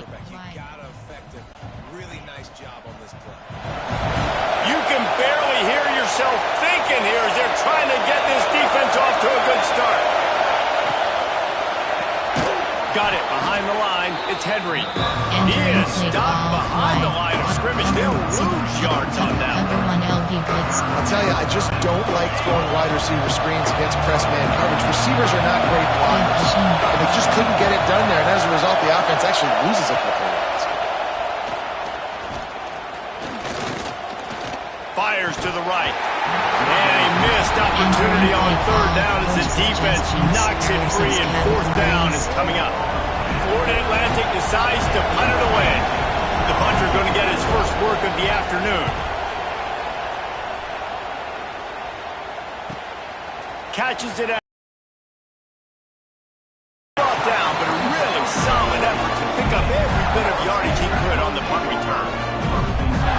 quarterback. You gotta affect him. Really nice job on this play. You can barely hear yourself thinking here as they're trying to get this defense off to a good start. Got it behind the line. It's Henry. He is stopped behind the line of scrimmage. They'll lose yards on that one. I'll tell you, I just don't like throwing wide receiver screens against press man coverage. Receivers are not great blockers, and they just couldn't get it done there. And as a result, the offense actually loses a couple of yards. Fires to the right. And a missed opportunity on third down as the defense knocks it free, and fourth down is coming up. Florida Atlantic decides to punt it away. The punter going to get his first work of the afternoon. Catches it out. Brought down, but a really solid effort to pick up every bit of yardage he could on the punt return.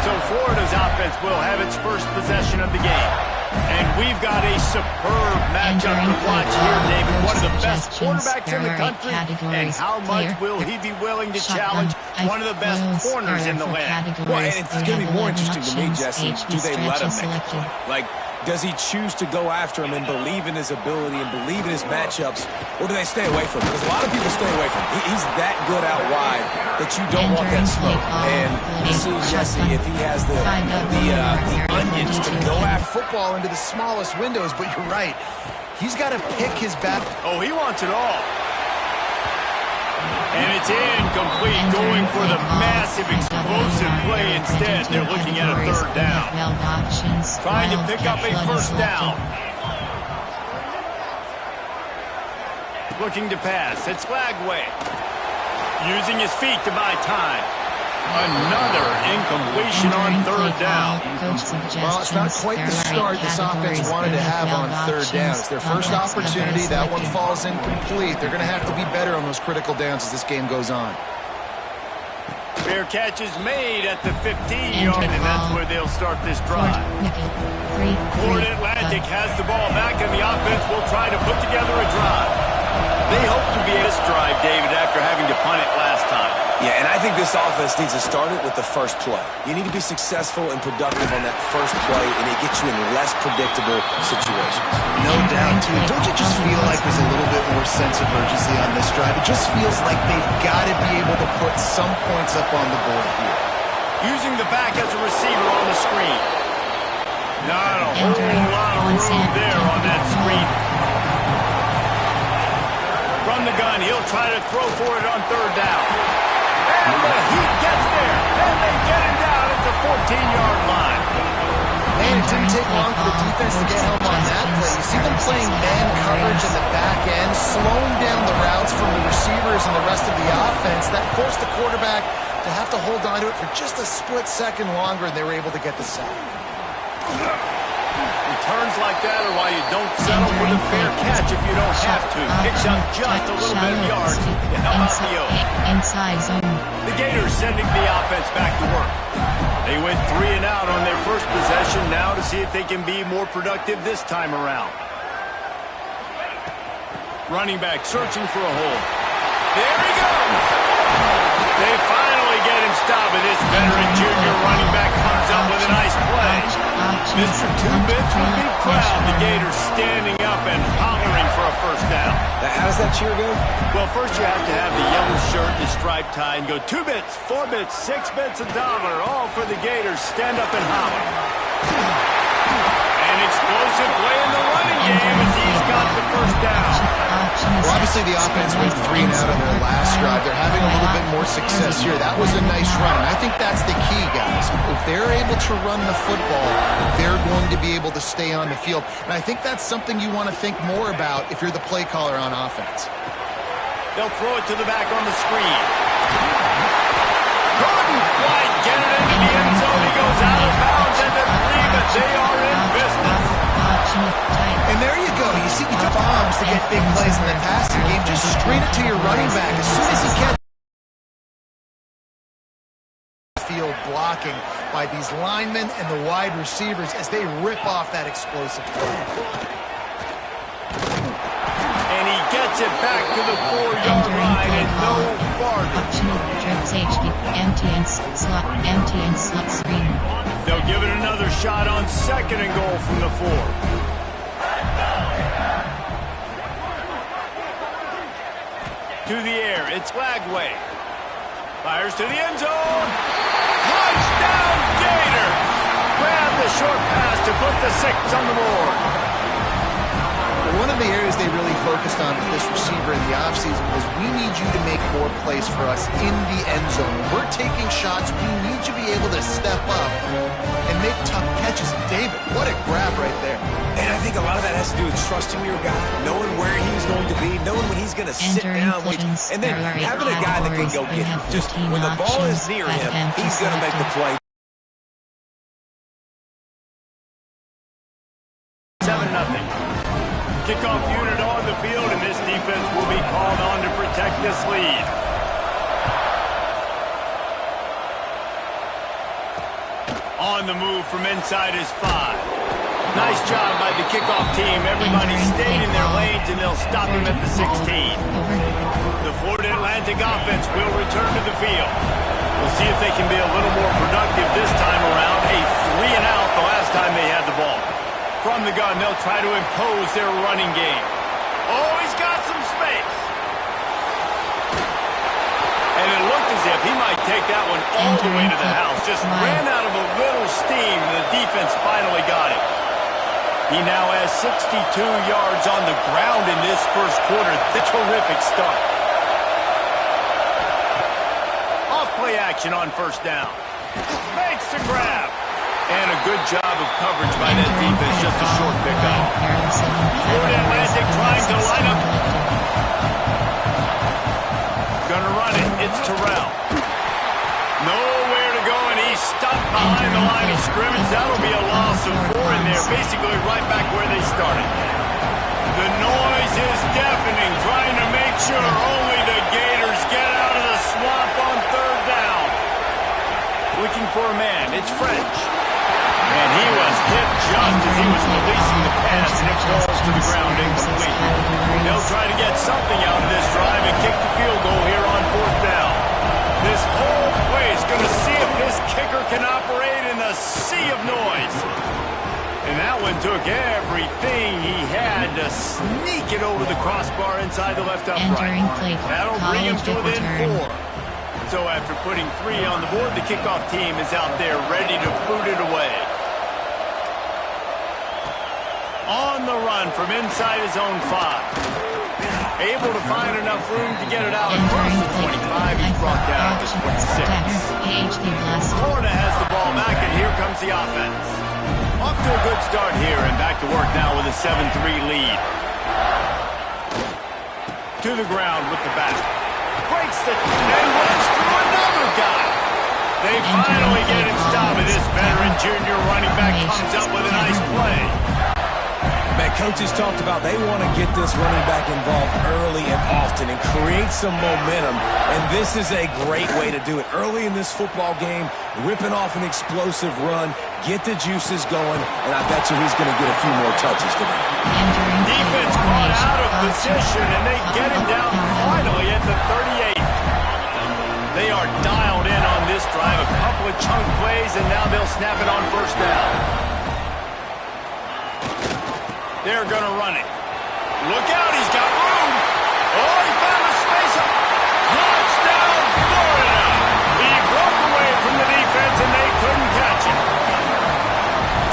So Florida's offense will have its first possession of the game. And we've got a superb matchup to watch here, David. One of the best quarterbacks in the country. And how much will he be willing to challenge one of the best corners in the land? Well, and it's going to be more interesting to me, Jesse. Do they let him make a play? Like, does he choose to go after him and believe in his ability and believe in his matchups, or do they stay away from him? Because a lot of people stay away from him. He's that good out wide that you don't want that smoke. And you see Jesse, if he has the onions to go after football into the smallest windows, but you're right. He's got to pick his back. Oh, he wants it all. And it's incomplete, going for the massive explosive play instead. They're looking at a third down. Trying to pick up a first down. Looking to pass. It's Lagway. Using his feet to buy time. Another incompletion on third down. Well, it's not quite the start this offense wanted to have on third down. It's their first opportunity. That one falls incomplete. They're going to have to be better on those critical downs as this game goes on. Fair catch is made at the 15-yard, and that's where they'll start this drive. Florida Atlantic has the ball back, and the offense will try to put together a drive. They hope to be at this drive, David, after having to punt it last time. Yeah, and I think this offense needs to start it with the first play. You need to be successful and productive on that first play, and it gets you in less predictable situations. No doubt, too. Don't you just feel like there's a little bit more sense of urgency on this drive? It just feels like they've got to be able to put some points up on the board here. Using the back as a receiver on the screen. Not a whole lot of room there on that screen. From the gun, he'll try to throw for it on third down. And the Heat gets there, and they get him down at the 14-yard line. Man, it didn't take long for the defense to get home on that play. You see them playing man coverage in the back end, slowing down the routes from the receivers and the rest of the offense. That forced the quarterback to have to hold on to it for just a split second longer, and they were able to get the sack. Returns like that are why you don't settle for the fair catch if you don't have to. Picks up just a little bit of yards to help out the O. Inside zone. The Gators sending the offense back to work. They went 3 and out on their first possession, now to see if they can be more productive this time around. Running back searching for a hole. There he goes! They finally get him stopped, and this veteran junior running back comes up with a nice play. Mr. Two-Bits would be proud. The Gators standing up and hollering for a first down. How does that cheer go? Well, first you have to have the yellow shirt, the striped tie, and go 2 bits, 4 bits, 6 bits, $1, all for the Gators. Stand up and holler. An explosive play in the running game as he's got the first down. Well, obviously the offense went 3 and out on their last drive. They're having a little bit more success here. That was a nice run, and I think that's the key, guys. If they're able to run the football, they're going to be able to stay on the field. And I think that's something you want to think more about if you're the play caller on offense. They'll throw it to the back on the screen. Couldn't quite get it into the end zone. He goes out of bounds at the 3, but they are in business. And there you go. You see, you do bombs to get big plays in the passing game. Just screen it to your running back as soon as he catches field blocking by these linemen and the wide receivers as they rip off that explosive play. And he gets it back to the 4-yard line, and no farther. Optional trips HD, empty and slot screen. They'll give it another shot on 2nd and goal from the 4. To the air, it's Lagway. Fires to the end zone. Touchdown, Gators! Grab the short pass to put the 6 on the board. One of the areas they really focused on with this receiver in the offseason was we need you to make more plays for us in the end zone. When we're taking shots, we need you to be able to step up and make tough catches. David, what a grab right there. And I think a lot of that has to do with trusting your guy, knowing where he's going to be, knowing when he's going to sit down, and then having a guy that can go get it. Just when the ball is near him, he's going to make the play. 7-0. Kickoff unit on the field, and this defense will be called on to protect this lead. On the move from inside is 5. Nice job by the kickoff team. Everybody stayed in their lanes, and they'll stop him at the 16. The Florida Atlantic offense will return to the field. We'll see if they can be a little more productive this time around. A 3-and-out the last time they had the ball. From the gun, they'll try to impose their running game. Oh, he's got some space. And it looked as if he might take that one all the way to the house. Just ran out of a little steam, and the defense finally got it. He now has 62 yards on the ground in this first quarter. The terrific start. Off play action on 1st down. Makes the grab. And a good job of coverage by that defense. Just a short pickup. Florida Atlantic trying to line up. Gonna run it. It's Terrell. Nowhere to go, and he's stopped behind the line of scrimmage. That'll be a loss of 4 in there. Basically right back where they started. The noise is deafening. Trying to make sure only the Gators get out of the swamp on 3rd down. Looking for a man. It's French. And he was hit just as he was releasing the pass, and it falls to the ground incomplete. They'll try to get something out of this drive and kick the field goal here on 4th down. This whole play is going to see if this kicker can operate in the sea of noise. And that one took everything he had to sneak it over the crossbar inside the left upright. That'll bring him to within 4. So after putting 3 on the board, the kickoff team is out there ready to boot it away. On the run from inside his own 5. Able to find enough room to get it out across the 25. He's brought down to 26. Florida has the ball back, and here comes the offense. Off to a good start here, and back to work now with a 7-3 lead. To the ground with the back. Breaks the and runs through another guy. They finally get him stopped, and this veteran junior running back comes up with a nice play. Man, coaches talked about they want to get this running back involved early and often and create some momentum, and this is a great way to do it. Early in this football game, ripping off an explosive run, get the juices going, and I bet you he's going to get a few more touches today. Defense caught out of position, and they get him down finally at the 38. They are dialed in on this drive, a couple of chunk plays, and now they'll snap it on 1st down. They're going to run it. Look out, he's got room. Oh, he found a space. Touchdown, Florida. He broke away from the defense, and they couldn't catch him.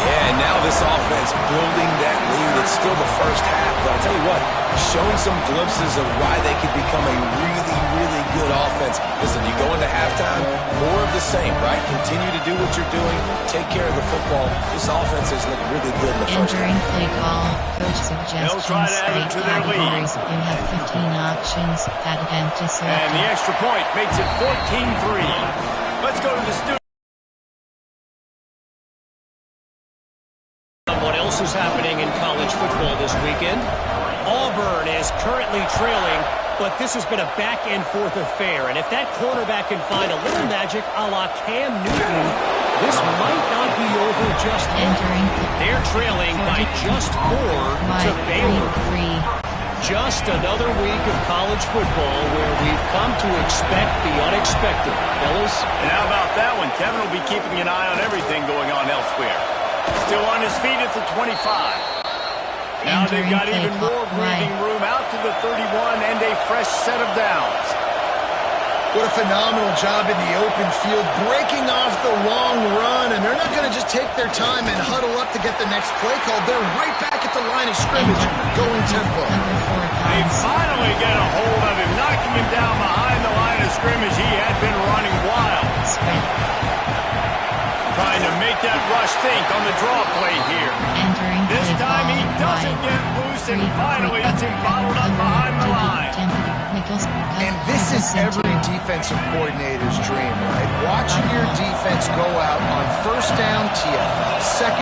Yeah, and now this offense building that lead. It's still the first half, but I'll tell you what, showing some glimpses of why they could become a really, really good offense. Listen, you go into halftime, more of the same, right? Continue to do what you're doing, take care of the football. This offense has looked really good in the first half. Entering play call, coach suggestions. They'll try to add it to their lead. You have 15 options, add empty select. And the extra point makes it 14-3. Let's go to the studio. What else is happening in college football this weekend? Auburn is currently trailing, but this has been a back-and-forth affair. And if that quarterback can find a little magic a la Cam Newton, this might not be over just yet. They're trailing by just 4 to Baylor. Just another week of college football where we've come to expect the unexpected. Fellas? And how about that one? Kevin will be keeping an eye on everything going on elsewhere. Still on his feet at the 25. Now they've got even more breathing room out to the 31 and a fresh set of downs. What a phenomenal job in the open field, breaking off the long run, and they're not going to just take their time and huddle up to get the next play called. They're right back at the line of scrimmage, going tempo. They finally get a hold of him, knocking him down behind the line of scrimmage. He had been running wild. Trying to make that rush think on the draw play here. This time he doesn't get loose, and finally it's him bottled up behind the line. And this is every defensive coordinator's dream, right? Watching your defense go out on first down TFL, second